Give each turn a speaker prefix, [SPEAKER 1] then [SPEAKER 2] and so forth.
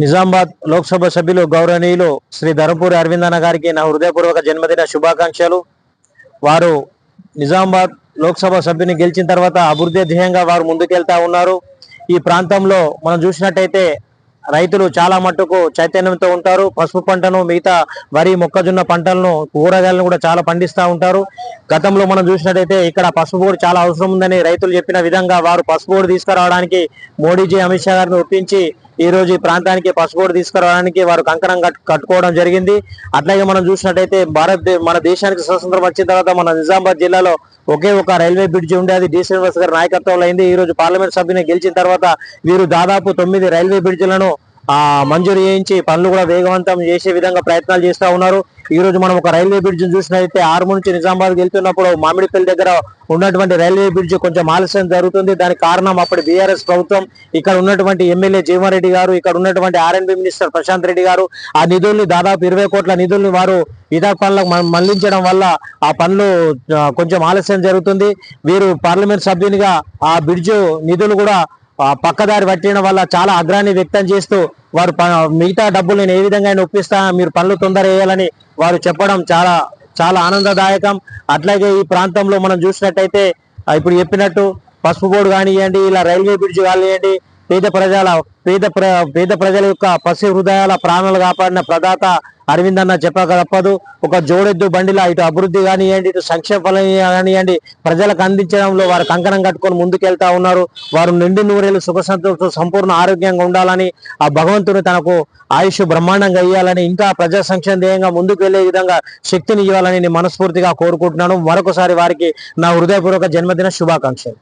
[SPEAKER 1] నిజామాబాద్ లోక్సభ సభ్యులు గౌరవనీయులు శ్రీ ధర్మపురి అరవింద్ అన్న గారికి నా హృదయపూర్వక జన్మదిన శుభాకాంక్షలు. వారు నిజామాబాద్ లోక్సభ సభ్యుని గెలిచిన తర్వాత అభివృద్ధి ధ్యేయంగా వారు ముందుకెళ్తా ఉన్నారు. ఈ ప్రాంతంలో మనం చూసినట్టయితే రైతులు చాలా మట్టుకు చైతన్యంతో ఉంటారు. పసుపు పంటను, మిగతా వరి, మొక్కజొన్న పంటలను, కూరగాయలను కూడా చాలా పండిస్తూ ఉంటారు. గతంలో మనం చూసినట్టయితే ఇక్కడ పసుపు బోర్డు చాలా అవసరం ఉందని రైతులు చెప్పిన విధంగా వారు పసుపు బోర్డు తీసుకురావడానికి మోడీజీ, అమిత్ షా గారిని ఒప్పించి ఈ రోజు ఈ ప్రాంతానికి పసుపు బోర్డు తీసుకురావడానికి వారు కంకణం కట్టుకోవడం జరిగింది. అట్లాగే మనం చూసినట్టయితే మన దేశానికి స్వతంత్రం వచ్చిన తర్వాత మన నిజామాబాద్ జిల్లాలో ఒకే ఒక రైల్వే బ్రిడ్జి ఉండే, అది డి శ్రీనివాస్ గారి నాయకత్వంలో అయింది. ఈ రోజు పార్లమెంట్ సభ్యుని గెలిచిన తర్వాత వీరు దాదాపు 9 రైల్వే బ్రిడ్జిలను మంజూరు చేయించి పనులు కూడా వేగవంతం చేసే విధంగా ప్రయత్నాలు చేస్తూ ఉన్నారు. ఈ రోజు మనం ఒక రైల్వే బ్రిడ్జ్ చూసినట్లయితే ఆర్మూర్ నుంచి నిజామాబాద్ వెళ్తున్నప్పుడు మామిడిపల్లి దగ్గర ఉన్నటువంటి రైల్వే బ్రిడ్జ్ కొంచెం ఆలస్యం జరుగుతుంది. దానికి కారణం అప్పటి బీఆర్ఎస్ ప్రభుత్వం, ఇక్కడ ఉన్నటువంటి ఎమ్మెల్యే జీవారెడ్డి గారు, ఇక్కడ ఉన్నటువంటి ఆర్ఎండ్బి మినిస్టర్ ప్రశాంత్ రెడ్డి గారు ఆ నిధుల్ని దాదాపు 20 కోట్ల నిధుల్ని వారు ఇతర పనులకు మళ్లించడం వల్ల ఆ పనులు కొంచెం ఆలస్యం జరుగుతుంది. వీరు పార్లమెంట్ సభ్యునిగా ఆ బ్రిడ్జ్ నిధులు కూడా పక్కదారి పట్టడం వల్ల చాలా ఆగ్రహాన్ని వ్యక్తం చేస్తూ వారు మిగతా డబ్బులు నేను ఏ విధంగా ఒప్పిస్తా, మీరు పనులు తొందర వేయాలని వారు చెప్పడం చాలా చాలా ఆనందదాయకం. అట్లాగే ఈ ప్రాంతంలో మనం చూసినట్టయితే ఇప్పుడు చెప్పినట్టు పసుపు బోర్డు కానివ్వండి, ఇలా రైల్వే బ్రిడ్జ్ కానివ్వండి, పేద ప్రజల యొక్క పసి హృదయాల ప్రాణాలు కాపాడిన ప్రదాత అరవింద్ అన్న చెప్పక తప్పదు. ఒక జోడెద్దు బండిలా ఇటు అభివృద్ధి కానివ్వండి, ఇటు సంక్షేమ ఫలం కానివ్వండి ప్రజలకు అందించడంలో వారు కంకణం కట్టుకొని ముందుకెళ్తా ఉన్నారు. వారు నిండు నూరేళ్ళు సుఖ సంతోషంతో సంపూర్ణ ఆరోగ్యంగా ఉండాలని, ఆ భగవంతుని తనకు ఆయుష్ బ్రహ్మాండంగా ఇవ్వాలని, ఇంకా ప్రజా సంక్షేమ ధ్యేయంగా ముందుకు వెళ్లే విధంగా శక్తిని ఇవ్వాలని నేను మనస్ఫూర్తిగా కోరుకుంటున్నాను. మరొకసారి వారికి నా హృదయపూర్వక జన్మదిన శుభాకాంక్షలు.